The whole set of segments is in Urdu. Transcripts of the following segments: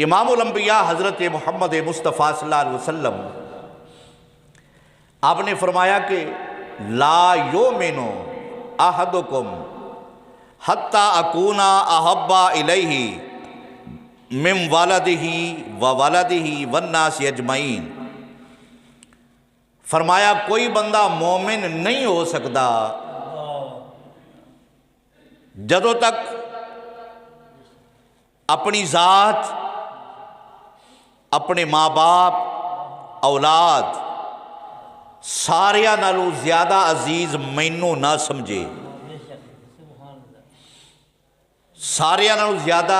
امام الانبیاء حضرت محمد مصطفیٰ صلی اللہ علیہ وسلم آپ نے فرمایا کہ لا یؤمن احدکم حتی اکون احب الیہ من والدہ وولدہ والناس اجمعین۔ فرمایا کوئی بندہ مومن نہیں ہو سکتا جدوں تک اپنی ذات، اپنے ماں باپ، اولاد ساریاں نالوں زیادہ عزیز مینوں نہ سمجھے، ساریاں نالوں زیادہ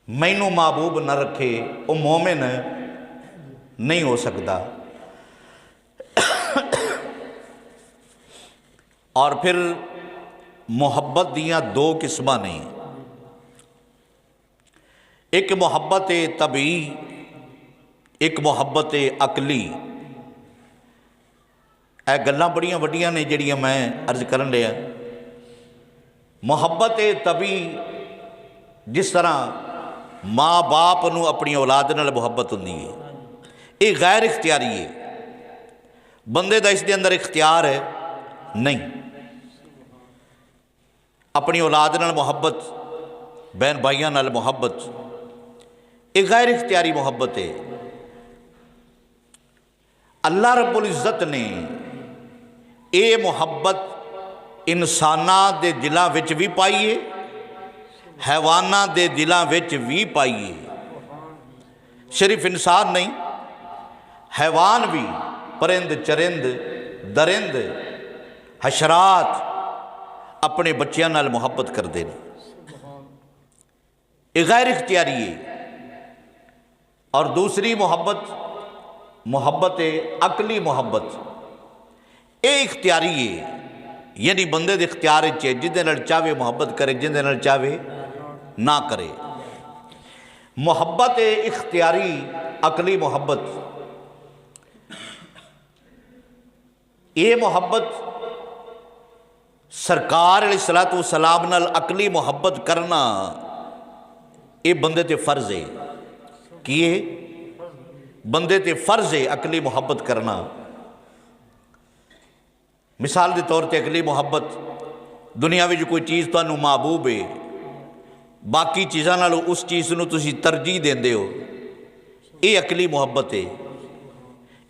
مینوں محبوب نہ رکھے، وہ مومن نہیں ہو سکتا۔ اور پھر محبت دیاں دو قسماں نے، ایک محبت طبعی، ایک محبت عقلی۔ اے گلاں بڑیاں وڈیاں نے جڑیاں میں عرض کرن لیا۔ محبت طبعی جس طرح ماں باپ نو اپنی اولاد نال محبت ہوندی ہے، یہ غیر اختیاری ہے، بندے دا اس دے اندر اختیار ہے نہیں۔ اپنی اولاد نال محبت، بہن بھائیاں نال محبت، یہ غیر اختیاری محبت ہے۔ اللہ رب العزت نے یہ محبت انساناں دے دلاں وچ بھی پائی ہے، حیواناں دے دلاں وچ بھی پائی ہے۔ صرف انسان نہیں، حیوان بھی، پرند چرند درند حشرات اپنے بچیاں نال محبت کردے ہیں، یہ غیر اختیاری ہے۔ اور دوسری محبت، محبت عقلی محبت، یہ اختیاری ہے، یعنی بندے دے اختیار ہے، جندے نال چاہے محبت کرے، جندے نال چاہے نہ کرے۔ محبت اختیاری عقلی محبت، یہ محبت سرکار علیہ الصلوۃ والسلام نال عقلی محبت کرنا یہ بندے تے فرض ہے۔ کیے بندے تے فرض ہے عقلی محبت کرنا۔ مثال دے طور تے عقلی محبت، دنیا میں جو کوئی چیز تانوں محبوب ہے، باقی چیزاں نالوں اس چیز نو تسی ترجیح دیندے ہو، یہ عقلی محبت ہے۔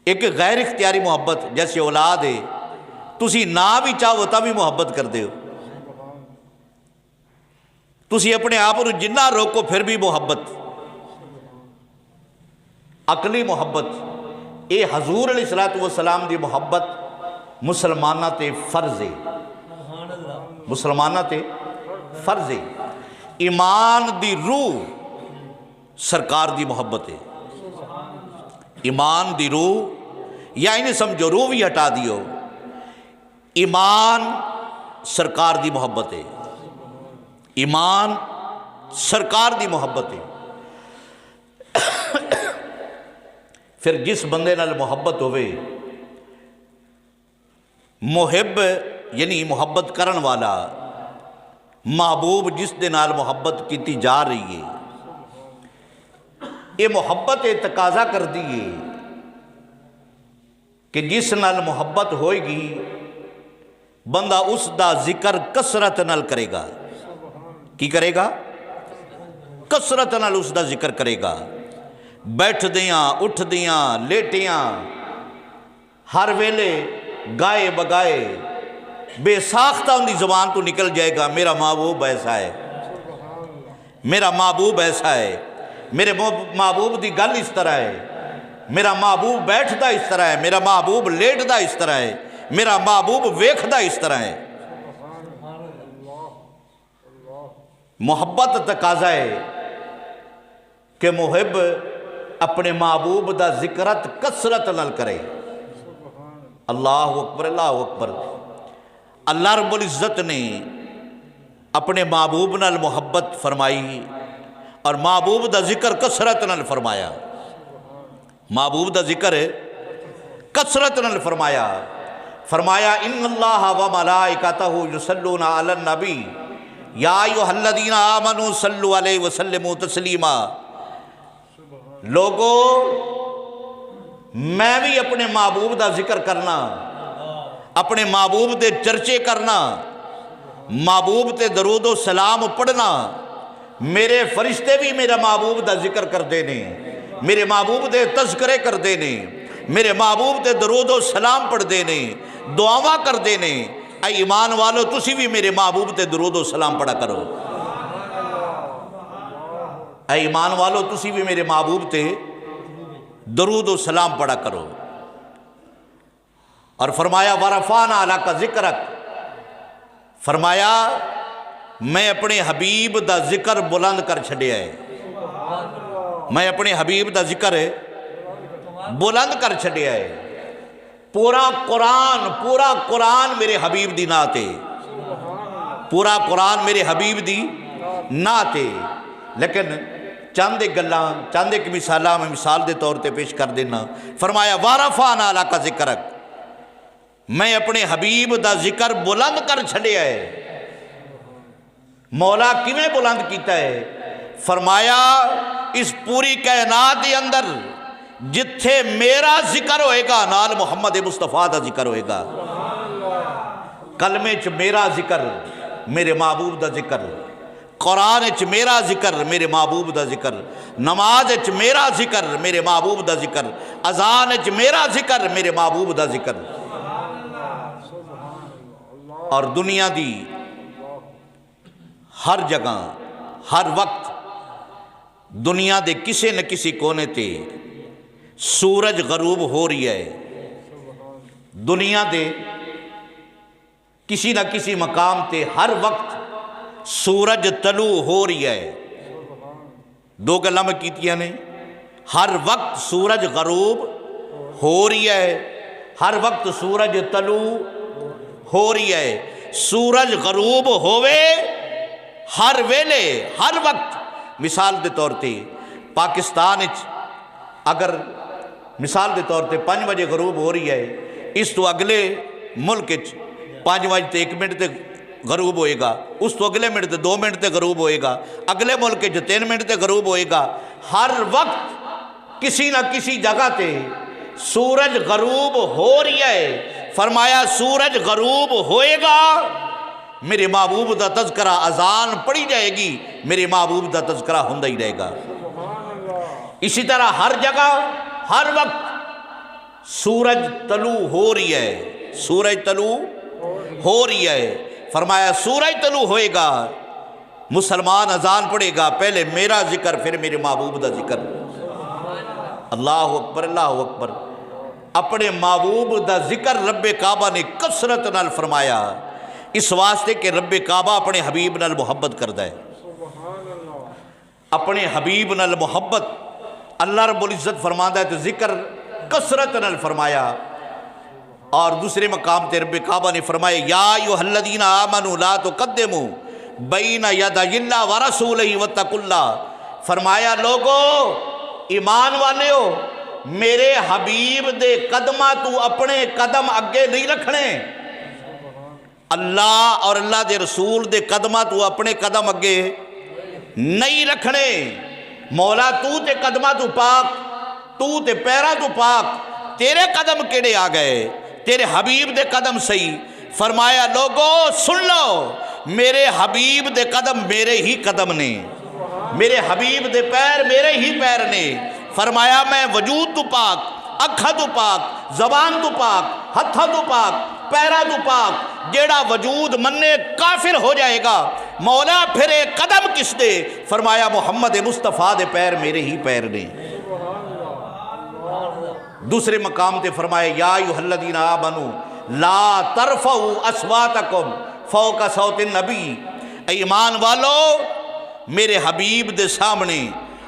ایک غیر اختیاری محبت جیسے اولاد ہے، تسی نہ بھی چاہو تا بھی محبت کر دے ہو، تسی اپنے آپ کو جنہ روکو پھر بھی محبت۔ عقلی محبت، یہ حضور علیہ الصلوۃ والسلام دی محبت مسلمانہ تے فرض ہے، مسلمانہ تے فرض ہے۔ ایمان دی روح سرکار دی محبت ہے، ایمان دی روح، یا انہیں سمجھو روح بھی ہٹا دیو، ایمان سرکار دی محبت ہے، ایمان سرکار دی محبت ہے۔ پھر جس بندے نال محبت ہوئے، محب یعنی محبت کرن والا، محبوب جس دے نال محبت کیتی جا رہی ہے، یہ محبت تقاضا کر دیئے کہ جس نال محبت ہوئے گی بندہ اس دا ذکر کثرت نال کرے گا۔ کی کرے گا؟ کثرت نال اس دا ذکر کرے گا، بیٹھ دیاں، اٹھ دیاں، لیٹیاں، ہر ویلے گائے بگائے بے ساختہ ان دی زبان تو نکل جائے گا، میرا محبوب ایسا ہے، میرا محبوب ایسا ہے، میرے محبوب دی گل اس طرح ہے، میرا محبوب بیٹھدا اس طرح ہے، میرا محبوب لیٹدا اس طرح ہے، میرا محبوب ویکھدا اس طرح ہے۔ محبت تقاضا ہے کہ محب اپنے محبوب دا ذکرت کثرت نال کرے۔ اللہ اکبر، اللہ اکبر۔ اللہ رب العزت نے اپنے محبوب نال محبت فرمائی اور محبوب دا ذکر کثرت نال فرمایا، محبوب دا ذکر کثرت نال فرمایا ان اللہ و ملائکتہ یصلون علی النبی یا ایھا الذین آمنوا صلوا علیہ وسلموا تسلیما۔ لوگو میں بھی اپنے محبوب دا ذکر کرنا، اپنے محبوب دے چرچے کرنا، محبوب تے درود و سلام پڑھنا۔ میرے فرشتے بھی میرا محبوب دا ذکر کردے نے، میرے محبوب دے تذکرے کردے نے، میرے محبوب دے درود و سلام پڑھدے نے، دعاواں کردے نے۔ اے ایمان والو تسی بھی میرے محبوب تے درود و سلام پڑھا کرو۔ اے ایمان والو تسی بھی میرے محبوب تے درود و سلام پڑھا کرو۔ اور فرمایا وَرَفَعْنَا لَكَ ذِكْرَكَ، فرمایا میں اپنے حبیب دا ذکر بلند کر چھڑیا ہے، میں اپنے حبیب دا ذکر بلند کر چھڑیا ہے۔ پورا قرآن میرے حبیب دی نعت ہے، پورا قرآن میرے حبیب دی نعت ہے۔ لیکن چند ایک گلاں، چند ایک مثالاں میں مثال دے طور تے پیش کر دینا۔ فرمایا وَرَفَعْنَا لَكَ ذِكْرَكَ، میں اپنے حبیب دا ذکر بلند کر چھڑیا ہے۔ مولا کیویں بلند کیتا ہے؟ فرمایا اس پوری کائنات دے اندر جتھے میرا ذکر ہوئے گا نال محمد مصطفیٰ دا ذکر ہوئے گا۔ کلمے چ میرا ذکر، میرے محبوب دا ذکر، قرآن چ میرا ذکر، میرے محبوب دا ذکر، نماز چ میرا ذکر، میرے محبوب دا ذکر، اذان چ میرا ذکر، میرے محبوب دا ذکر۔ اور دنیا دی ہر جگہ ہر وقت دنیا دے کسی نہ کسی کونے تے سورج غروب ہو رہی ہے، دنیا دے کسی نہ کسی مقام تے ہر وقت سورج طلوع ہو رہی ہے۔ دو گلاں میں کیتیاں نے، ہر وقت سورج غروب ہو رہی ہے، ہر وقت سورج طلوع ہو رہی ہے۔ سورج غروب ہوئے ہر ویلے ہر وقت، مثال دے طور تے پاکستان اگر مثال دے طور تے 5 بجے غروب ہو رہی ہے، اس تو اگلے ملک 5 بجے تے 1 منٹ تے غروب ہوئے گا، اس تو اگلے منٹ تے 2 منٹ تے غروب ہوئے گا، اگلے ملک 3 منٹ تے غروب ہوئے گا۔ ہر وقت کسی نہ کسی جگہ تے سورج غروب ہو رہی ہے۔ فرمایا سورج غروب ہوئے گا، میرے محبوب دا تذکرہ، اذان پڑھی جائے گی، میرے محبوب دا تذکرہ ہوندہ ہی رہے گا۔ اسی طرح ہر جگہ ہر وقت سورج طلوع ہو رہی ہے، سورج طلوع ہو رہی ہے۔ فرمایا سورج طلوع ہوئے گا، مسلمان اذان پڑھے گا، پہلے میرا ذکر پھر میرے محبوب دا ذکر۔ اللہ اکبر، اللہ اکبر۔ اپنے محبوب دا ذکر رب کعبہ نے کثرت نال فرمایا، اس واسطے کہ رب کعبہ اپنے حبیب نال محبت کردہ ہے۔ اپنے حبیب نال محبت اللہ رب العزت فرماندہ ہے تو ذکر کثرت نال فرمایا۔ اور دوسرے مقام تے رب کعبہ نے فرمایا یا ایھا الذین آمنوا لا تقدموا بین یدی اللہ ورسولہ واتقوا اللہ۔ فرمایا لوگو ایمان والے ہو، میرے حبیب دے قدمہ تو اپنے قدم اگے نہیں رکھنے، اللہ اور اللہ دے رسول دے قدمہ تو اپنے قدم اگے نہیں رکھنے۔ مولا تو تے قدمہ تو پاک، تو تے پیرہ تو پاک، تیرے قدم کیڑے آ گئے؟ تیرے حبیب دے قدم صحیح۔ فرمایا لوگو سن لو، میرے حبیب دے قدم میرے ہی قدم نے، میرے حبیب دے پیر میرے ہی پیر نے۔ فرمایا میں وجود تو پاک، اکھا تو پاک، زبان تو پاک، ہتھا تو پاک، پیرا تو پاک، جیڑا وجود مننے کافر ہو جائے گا، مولا پھر ایک قدم کس دے؟ فرمایا محمد مصطفیٰ دے پیر میرے ہی پیر نے۔ دوسرے مقام تے فرمایا یا ایھا الذین آمنوا لا ترفعوا اصواتکم فوق صوت النبی۔ اے ایمان والو میرے حبیب دے سامنے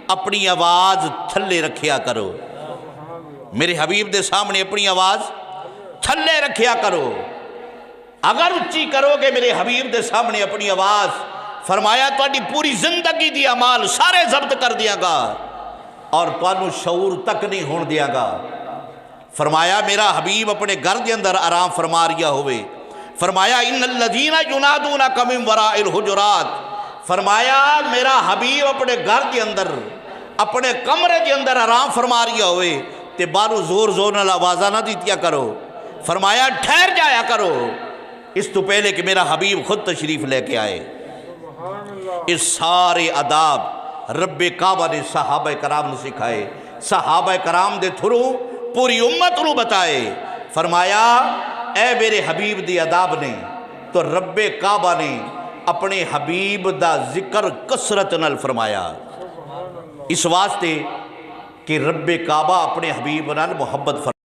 اپنی آواز تھلے رکھیا کرو، میرے حبیب دے سامنے اپنی آواز تھلے رکھیا کرو۔ اگر اچھی کرو گے میرے حبیب دے سامنے اپنی آواز، فرمایا تہاڈی پوری زندگی دی اعمال سارے ضبط کر دیاں گا اور تانوں شعور تک نہیں ہون دیاں گا۔ فرمایا میرا حبیب اپنے گھر دے اندر آرام فرما رہیا ہوئے، فرمایا ان الذین ینادونک من وراء الحجرات، فرمایا میرا حبیب اپنے گھر کے اندر اپنے کمرے کے اندر آرام فرما رہا ہوئے تے باہروں زور زور نال آوازاں نہ دیتیا کرو، فرمایا ٹھہر جایا کرو اس تو پہلے کہ میرا حبیب خود تشریف لے کے آئے۔ اس سارے آداب رب کعبہ نے صحابہ کرام نے سکھائے، صحابہ کرام دے تھرو پوری امت نو بتائے۔ فرمایا اے میرے حبیب دی آداب نے تو رب کعبہ نے اپنے حبیب دا ذکر کثرت نال فرمایا، اس واسطے کہ رب کعبہ اپنے حبیب نال محبت فرمایا۔